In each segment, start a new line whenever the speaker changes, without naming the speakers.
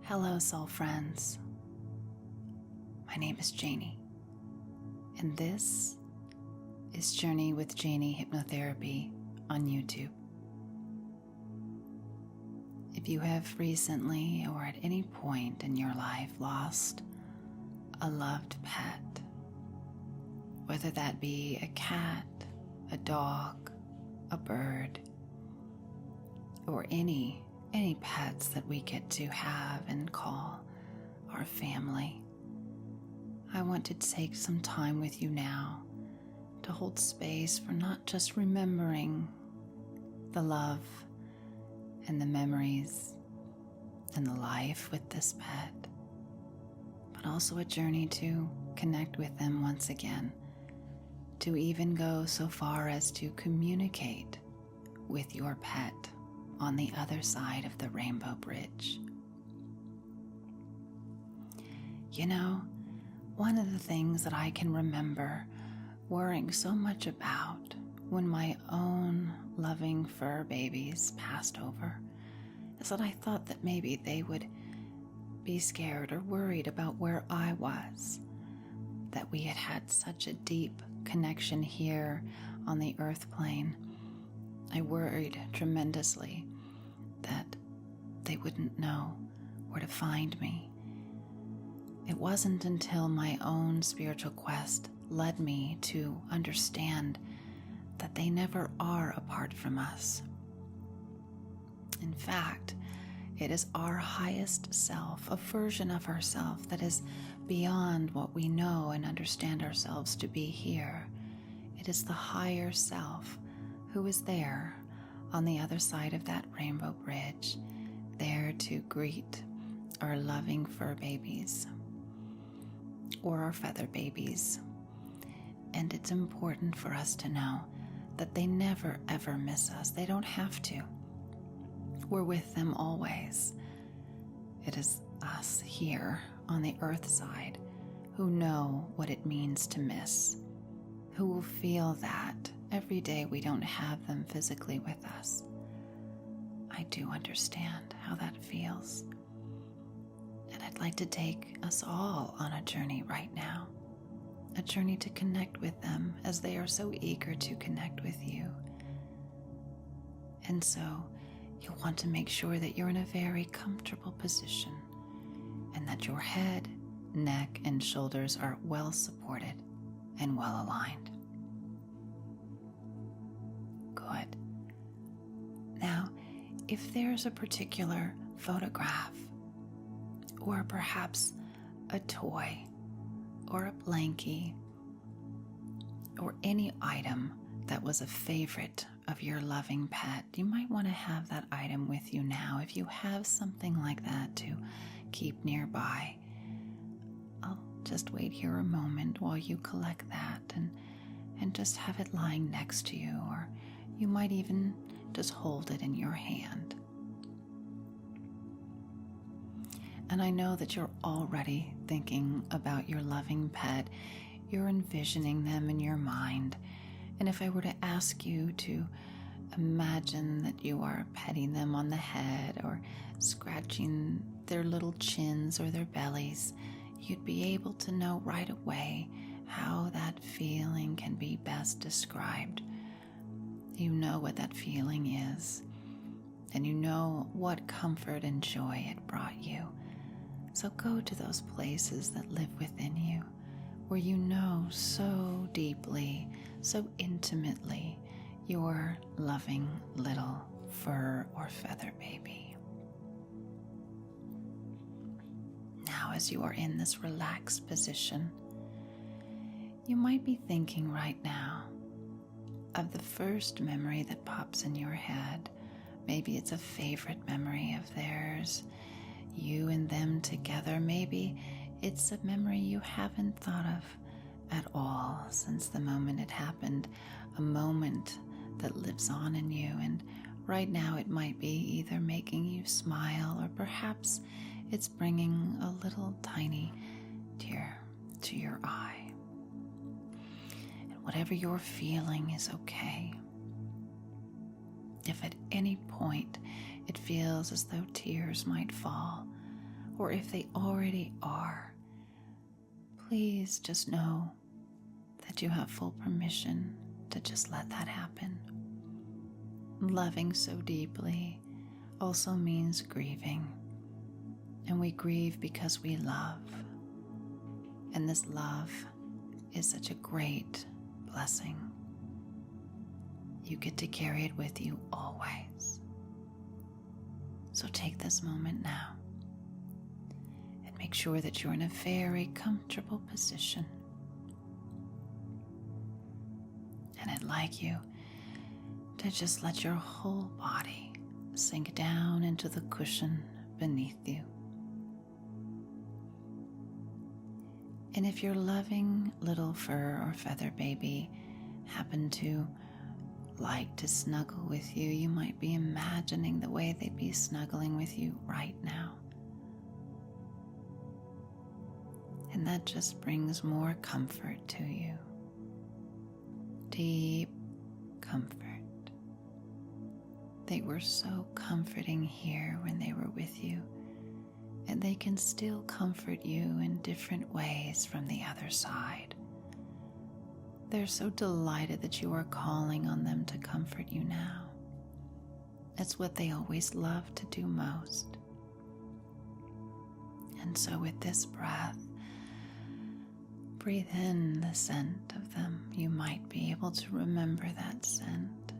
Hello, soul friends. My name is Jayni, and this is Journey with Jayni Hypnotherapy on YouTube. If you have recently or at any point in your life lost a loved pet, whether that be a cat, a dog, a bird, or any pets that we get to have and call our family, I want to take some time with you now to hold space for not just remembering the love and the memories and the life with this pet, but also a journey to connect with them once again, to even go so far as to communicate with your pet on the other side of the rainbow bridge. You know, one of the things that I can remember worrying so much about when my own loving fur babies passed over is that I thought that maybe they would be scared or worried about where I was, that we had had such a deep connection here on the earth plane. I worried tremendously that they wouldn't know where to find me. It wasn't until my own spiritual quest led me to understand that they never are apart from us. In fact, it is our highest self, a version of ourself that is beyond what we know and understand ourselves to be here. It is the higher self who is there on the other side of that rainbow bridge, there to greet our loving fur babies or our feather babies. And it's important for us to know that they never ever miss us. They don't have to. We're with them always. It is us here on the earth side who know what it means to miss, who will feel that every day we don't have them physically with us. I do understand how that feels. And I'd like to take us all on a journey right now, a journey to connect with them as they are so eager to connect with you. And so you'll want to make sure that you're in a very comfortable position and that your head, neck, and shoulders are well supported and well aligned. Good. Now, if there's a particular photograph, or perhaps a toy, or a blankie, or any item that was a favorite of your loving pet, you might want to have that item with you now. If you have something like that to keep nearby, I'll just wait here a moment while you collect that and just have it lying next to you, or you might even just hold it in your hand. And I know that you're already thinking about your loving pet. You're envisioning them in your mind. And if I were to ask you to imagine that you are petting them on the head or scratching their little chins or their bellies, you'd be able to know right away how that feeling can be best described. You know what that feeling is, and you know what comfort and joy it brought you. So go to those places that live within you, where you know so deeply, so intimately, your loving little fur or feather baby. Now, as you are in this relaxed position, you might be thinking right now of the first memory that pops in your head. Maybe it's a favorite memory of theirs, you and them together. Maybe it's a memory you haven't thought of at all since the moment it happened, a moment that lives on in you. And right now it might be either making you smile, or perhaps it's bringing a little tiny tear to your eye. And whatever you're feeling is okay. If at any point it feels as though tears might fall, or if they already are, please just know that you have full permission to just let that happen. Loving so deeply also means grieving, and we grieve because we love. And this love is such a great blessing. You get to carry it with you always. So take this moment now and make sure that you're in a very comfortable position. And I'd like you to just let your whole body sink down into the cushion beneath you. And if your loving little fur or feather baby happen to like to snuggle with you, you might be imagining the way they'd be snuggling with you right now. And that just brings more comfort to you. Deep comfort. They were so comforting here when they were with you, and they can still comfort you in different ways from the other side. They're so delighted that you are calling on them to comfort you now. It's what they always love to do most. And so with this breath, breathe in the scent of them. You might be able to remember that scent.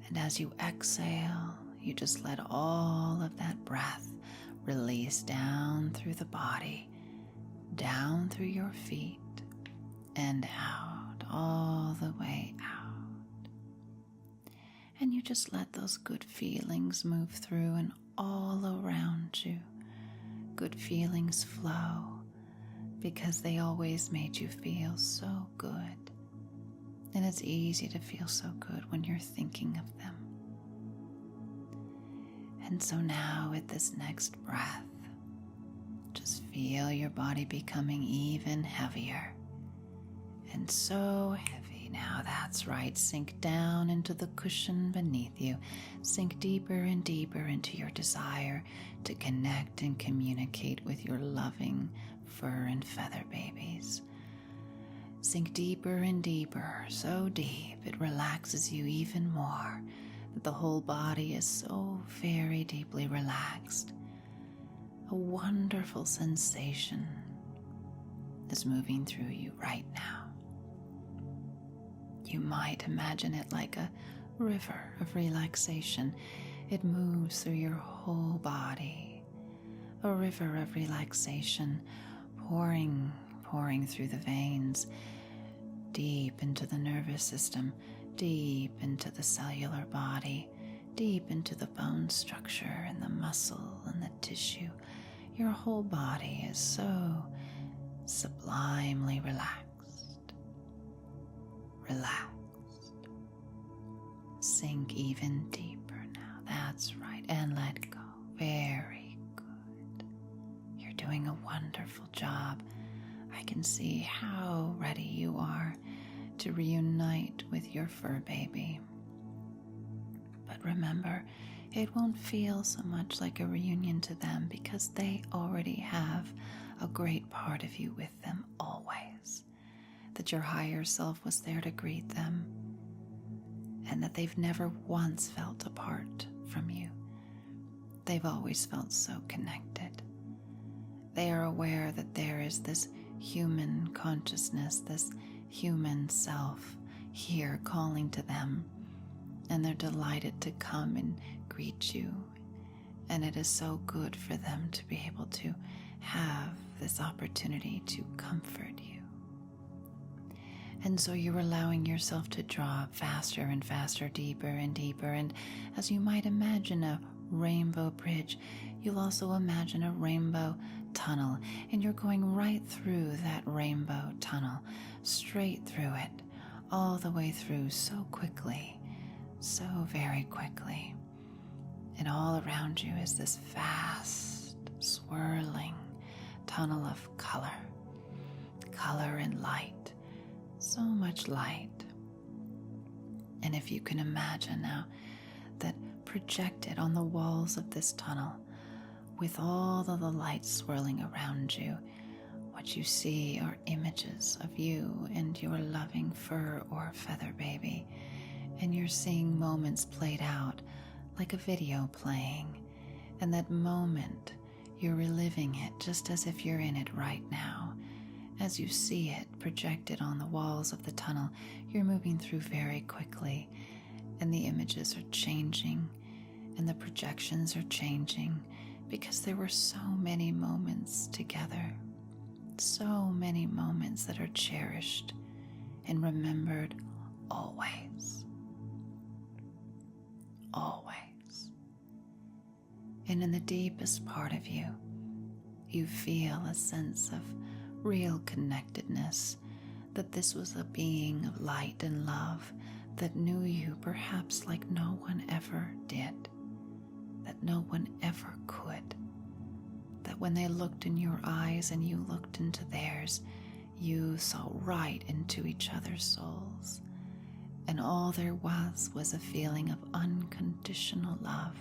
And as you exhale, you just let all of that breath release down through the body, down through your feet, and out, all the way out. And you just let those good feelings move through and all around you. Good feelings flow because they always made you feel so good. And it's easy to feel so good when you're thinking of them. And so now with this next breath, just feel your body becoming even heavier. And so heavy now, that's right. Sink down into the cushion beneath you. Sink deeper and deeper into your desire to connect and communicate with your loving fur and feather babies. Sink deeper and deeper, so deep it relaxes you even more, that the whole body is so very deeply relaxed. A wonderful sensation is moving through you right now. You might imagine it like a river of relaxation. It moves through your whole body. A river of relaxation pouring through the veins, deep into the nervous system, deep into the cellular body, deep into the bone structure and the muscle and the tissue. Your whole body is so sublimely relaxed. Relaxed. Sink even deeper now. That's right. And let go. Very good. You're doing a wonderful job. I can see how ready you are to reunite with your fur baby. But remember, it won't feel so much like a reunion to them because they already have a great part of you with them always. That your higher self was there to greet them, and that they've never once felt apart from you. They've always felt so connected. They are aware that there is this human consciousness, this human self here calling to them, and they're delighted to come and greet you. And it is so good for them to be able to have this opportunity to comfort you. And so you're allowing yourself to draw faster and faster, deeper and deeper. And as you might imagine a rainbow bridge, you'll also imagine a rainbow tunnel. And you're going right through that rainbow tunnel, straight through it, all the way through so quickly, so very quickly. And all around you is this vast, swirling tunnel of color and light. So much light. And if you can imagine now that projected on the walls of this tunnel with all of the lights swirling around you, what you see are images of you and your loving fur or feather baby, and you're seeing moments played out like a video playing, and that moment you're reliving it just as if you're in it right now. As you see it projected on the walls of the tunnel, you're moving through very quickly, and the images are changing, and the projections are changing, because there were so many moments together, so many moments that are cherished and remembered always. Always. And in the deepest part of you, you feel a sense of real connectedness, that this was a being of light and love that knew you perhaps like no one ever did, that no one ever could, that when they looked in your eyes and you looked into theirs, you saw right into each other's souls, and all there was a feeling of unconditional love,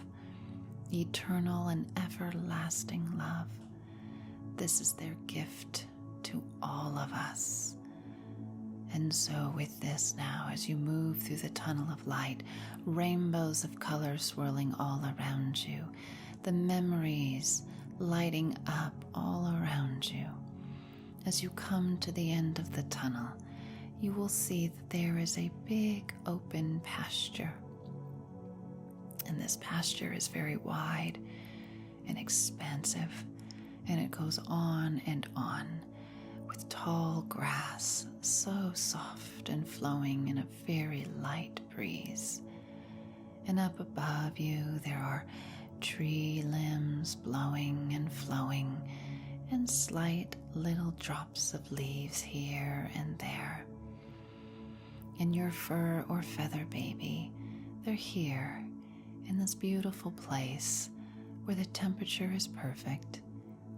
eternal and everlasting love. This is their gift to all of us. And so with this now, as you move through the tunnel of light, rainbows of color swirling all around you, the memories lighting up all around you. As you come to the end of the tunnel, you will see that there is a big open pasture. And this pasture is very wide and expansive, and it goes on and on, with tall grass, so soft and flowing in a very light breeze. And up above you there are tree limbs blowing and flowing, and slight little drops of leaves here and there. And your fur or feather baby, they're here in this beautiful place where the temperature is perfect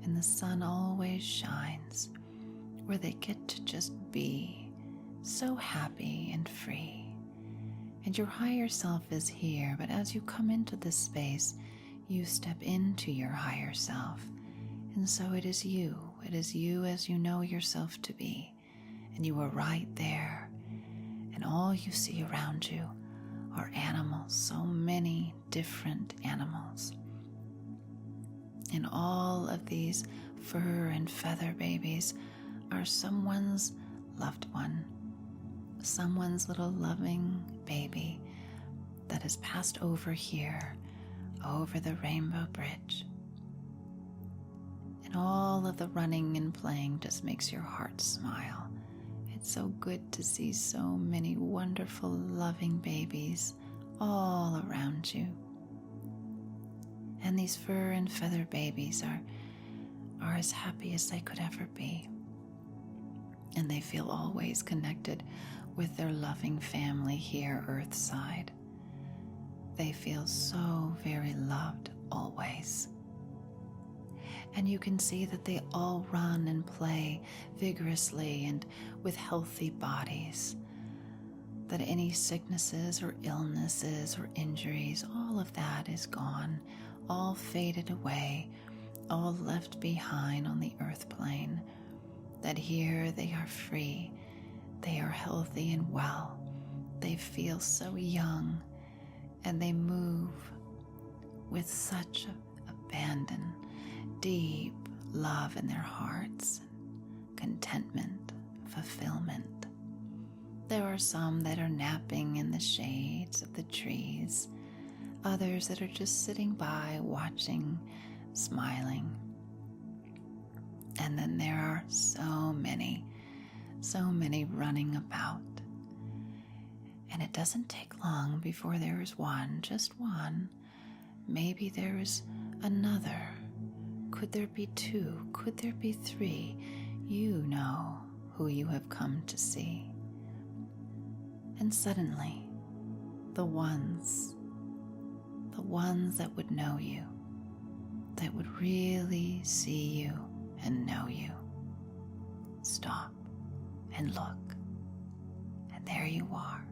and the sun always shines, where they get to just be so happy and free. And your higher self is here, but as you come into this space, you step into your higher self. And so it is you as you know yourself to be, and you are right there. And all you see around you are animals, so many different animals. And all of these fur and feather babies are someone's loved one, someone's little loving baby that has passed over here, over the Rainbow Bridge. And all of the running and playing just makes your heart smile. It's so good to see so many wonderful, loving babies all around you. And these fur and feather babies are as happy as they could ever be. And they feel always connected with their loving family here earthside. They feel so very loved always. And you can see that they all run and play vigorously and with healthy bodies. That any sicknesses or illnesses or injuries, all of that is gone, all faded away, all left behind on the earth plane. That here they are free, they are healthy and well, they feel so young, and they move with such abandon, deep love in their hearts, contentment, fulfillment. There are some that are napping in the shades of the trees, others that are just sitting by, watching, smiling. And then there are so many running about. And it doesn't take long before there is one, just one. Maybe there is another. Could there be two? Could there be three? You know who you have come to see. And suddenly, the ones that would know you, that would really see you and know you, stop and look, and there you are.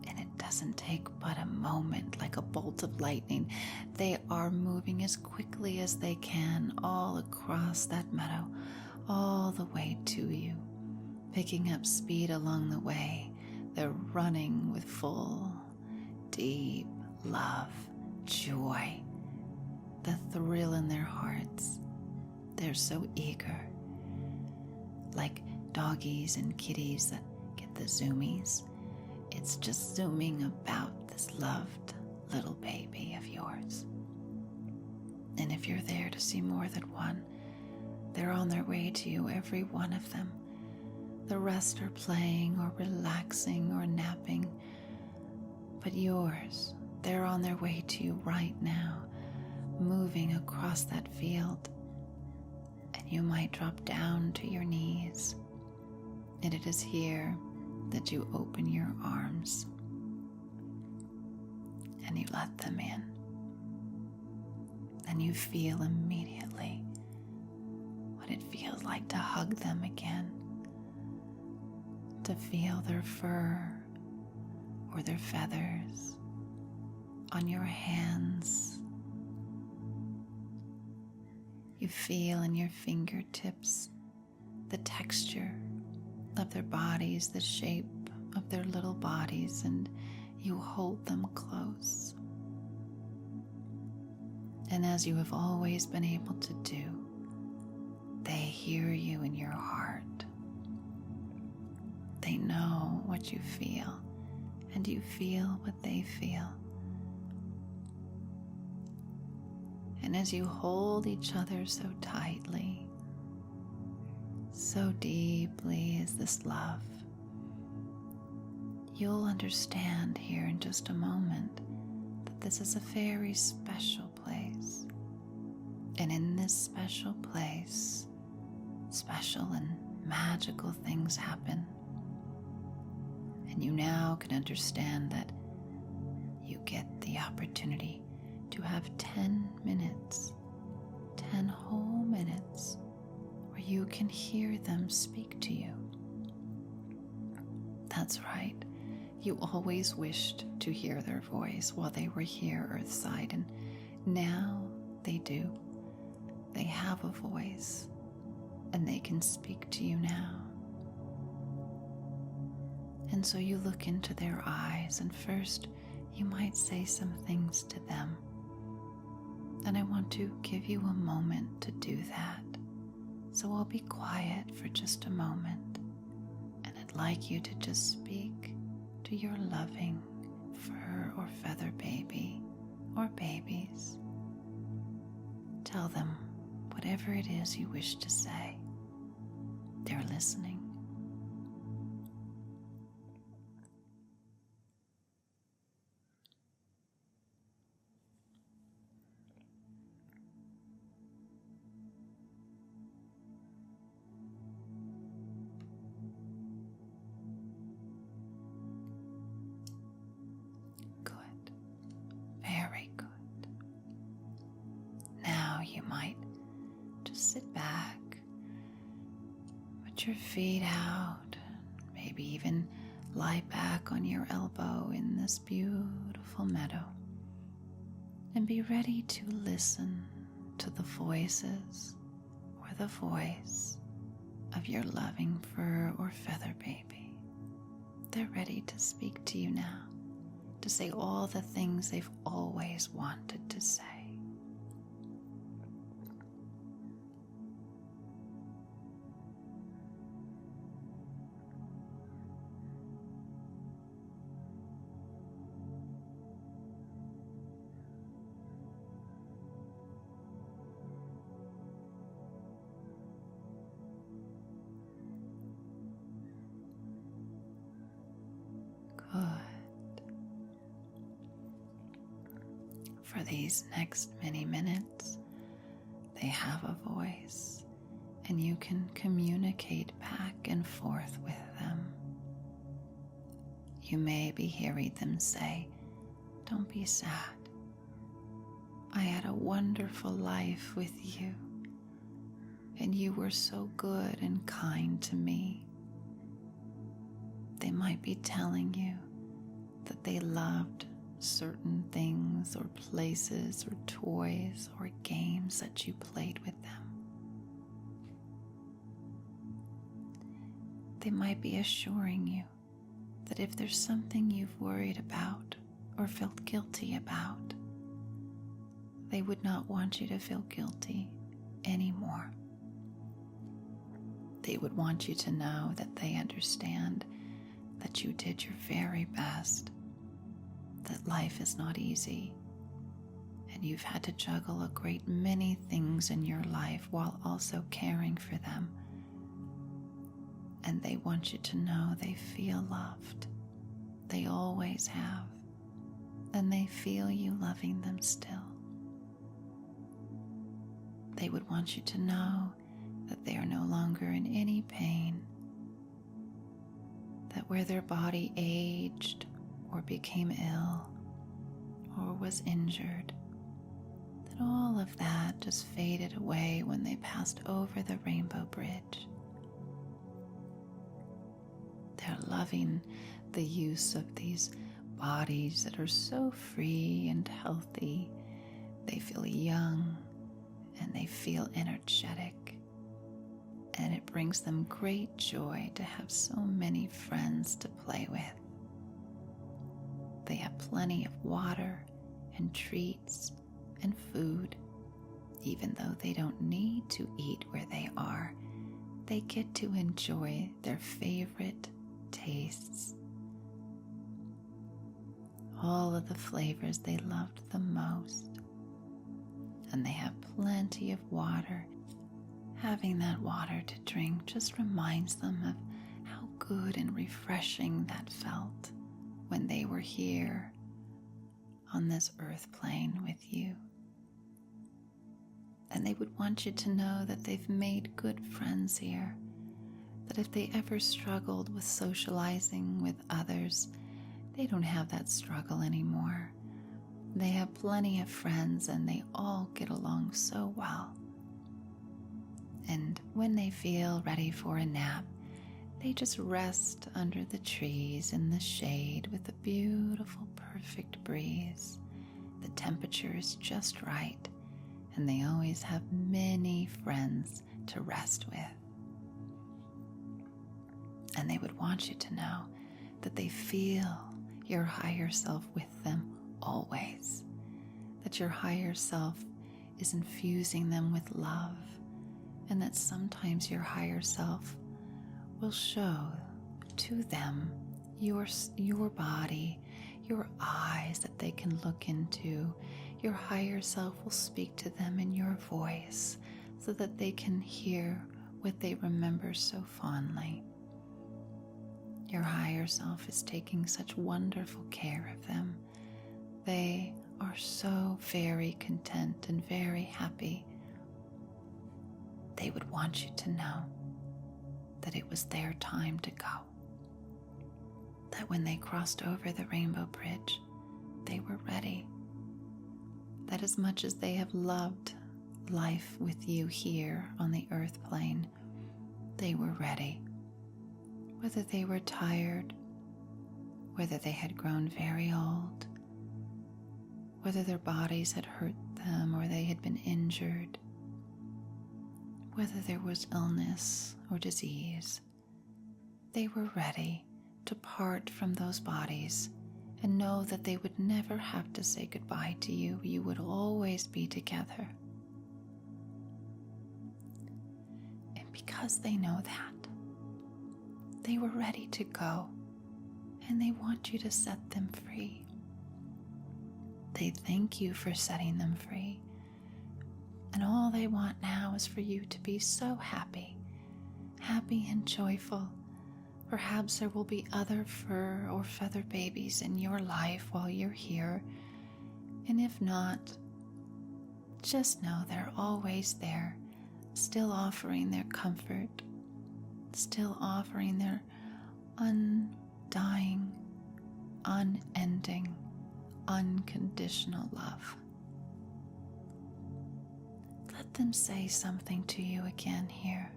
And it doesn't take but a moment, like a bolt of lightning. They are moving as quickly as they can all across that meadow, all the way to you, picking up speed along the way. They're running with full, deep love, joy, the thrill in their hearts. They're so eager, like doggies and kitties that get the zoomies. It's just zooming about this loved little baby of yours. And if you're there to see more than one, they're on their way to you, every one of them. The rest are playing or relaxing or napping. But yours, they're on their way to you right now, moving across that field. And you might drop down to your knees. And it is here that you open your arms and you let them in. And you feel immediately what it feels like to hug them again, to feel their fur or their feathers on your hands. You feel in your fingertips the texture of their bodies, the shape of their little bodies, and you hold them close. And as you have always been able to do, they hear you in your heart. They know what you feel, and you feel what they feel. And as you hold each other so tightly, so deeply is this love, you'll understand here in just a moment that this is a very special place. And in this special place, special and magical things happen. And you now can understand that you get the opportunity to have 10 minutes, 10 whole minutes, where you can hear them speak to you. That's right. You always wished to hear their voice while they were here earthside, and now they do. They have a voice, and they can speak to you now. And so you look into their eyes, and first you might say some things to them. And I want to give you a moment to do that. So I'll be quiet for just a moment, and I'd like you to just speak to your loving fur or feather baby or babies. Tell them whatever it is you wish to say. They're listening. Good. Very good. Now you might just sit back, put your feet out, maybe even lie back on your elbow in this beautiful meadow, and be ready to listen to the voices or the voice of your loving fur or feather baby. They're ready to speak to you now, to say all the things they've always wanted to say. Good. For these next many minutes, they have a voice, and you can communicate back and forth with them. You may be hearing them say, "Don't be sad. I had a wonderful life with you, and you were so good and kind to me." They might be telling you that they loved certain things or places or toys or games that you played with them. They might be assuring you that if there's something you've worried about or felt guilty about, they would not want you to feel guilty anymore. They would want you to know that they understand that you did your very best, that life is not easy, and you've had to juggle a great many things in your life while also caring for them. And they want you to know they feel loved. They always have, and they feel you loving them still. They would want you to know that they are no longer in any pain, that where their body aged or became ill or was injured, that all of that just faded away when they passed over the rainbow bridge. They're loving the use of these bodies that are so free and healthy. They feel young and they feel energetic, and it brings them great joy to have so many friends to play with. They have plenty of water and treats and food. Even though they don't need to eat where they are, they get to enjoy their favorite tastes. All of the flavors they loved the most. And they have plenty of water. Having that water to drink just reminds them of how good and refreshing that felt when they were here on this earth plane with you. And they would want you to know that they've made good friends here, that if they ever struggled with socializing with others, they don't have that struggle anymore. They have plenty of friends and they all get along so well. And when they feel ready for a nap, they just rest under the trees in the shade with a beautiful, perfect breeze. The temperature is just right, and they always have many friends to rest with. And they would want you to know that they feel your higher self with them always, that your higher self is infusing them with love, and that sometimes your higher self will show to them your body, your eyes that they can look into. Your higher self will speak to them in your voice so that they can hear what they remember so fondly. Your higher self is taking such wonderful care of them. They are so very content and very happy. They would want you to know that it was their time to go. That when they crossed over the rainbow bridge, they were ready. That as much as they have loved life with you here on the earth plane, they were ready. Whether they were tired, whether they had grown very old, whether their bodies had hurt them or they had been injured, whether there was illness or disease, they were ready to part from those bodies and know that they would never have to say goodbye to you. You would always be together. And because they know that, they were ready to go, and they want you to set them free. They thank you for setting them free. And all they want now is for you to be so happy and joyful. Perhaps there will be other fur or feather babies in your life while you're here. And if not, just know they're always there, still offering their comfort, still offering their undying, unending, unconditional love. Let them say something to you again here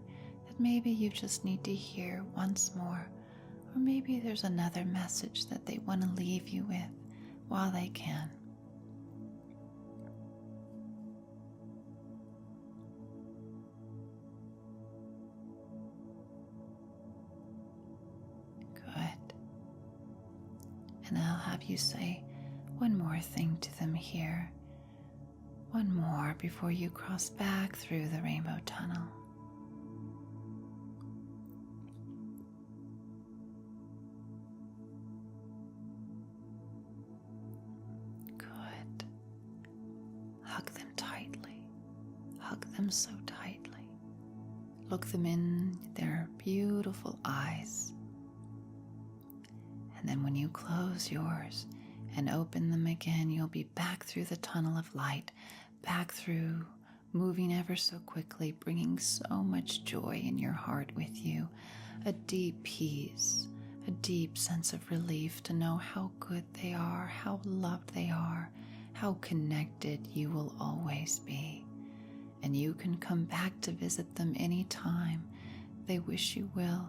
that maybe you just need to hear once more, Or maybe there's another message that they want to leave you with while they can. Good. And I'll have you say one more thing to them here. One more before you cross back through the rainbow tunnel. Good. Hug them tightly. Hug them so tightly. Look them in their beautiful eyes. And then when you close yours and open them again, you'll be back through the tunnel of light, back through, moving ever so quickly, bringing so much joy in your heart with you, a deep peace, a deep sense of relief to know how good they are, how loved they are, how connected you will always be. And you can come back to visit them anytime they wish you will.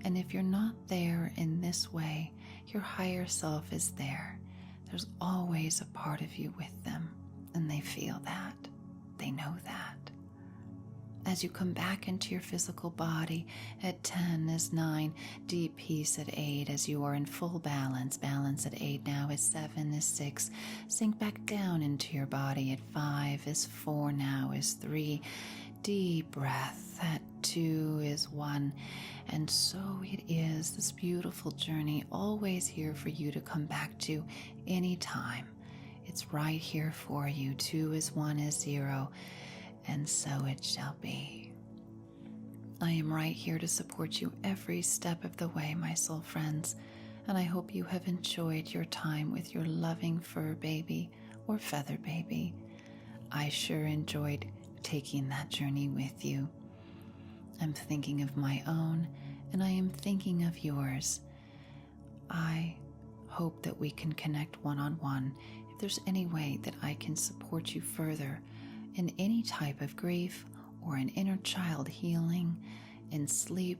And if you're not there in this way, your higher self is there. There's always a part of you with them, and they feel that. They know that. As you come back into your physical body at 10 is 9, deep peace at 8 as you are in full balance. Balance at 8 now is 7 is 6. Sink back down into your body at 5 is 4 now is 3. Deep breath at 2 is 1. And so it is, this beautiful journey, always here for you to come back to anytime. It's right here for you. 2 is 1 is 0. And so it shall be. I am right here to support you every step of the way, my soul friends, and I hope you have enjoyed your time with your loving fur baby or feather baby. I sure enjoyed taking that journey with you. I'm thinking of my own, and I am thinking of yours. I hope that we can connect one-on-one. If there's any way that I can support you further in any type of grief or in inner child healing, in sleep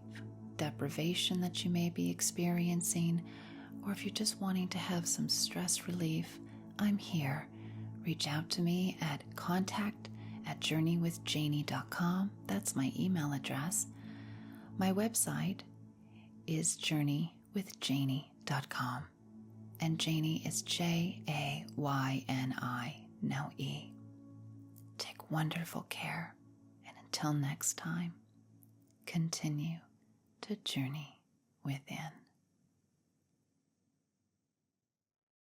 deprivation that you may be experiencing, or if you're just wanting to have some stress relief, I'm here. Reach out to me at contact@journeywithjayni.com. That's my email address. My website is journeywithjayni.com. And Jayni is Jayni, no E. Take wonderful care, and until next time, continue to journey within.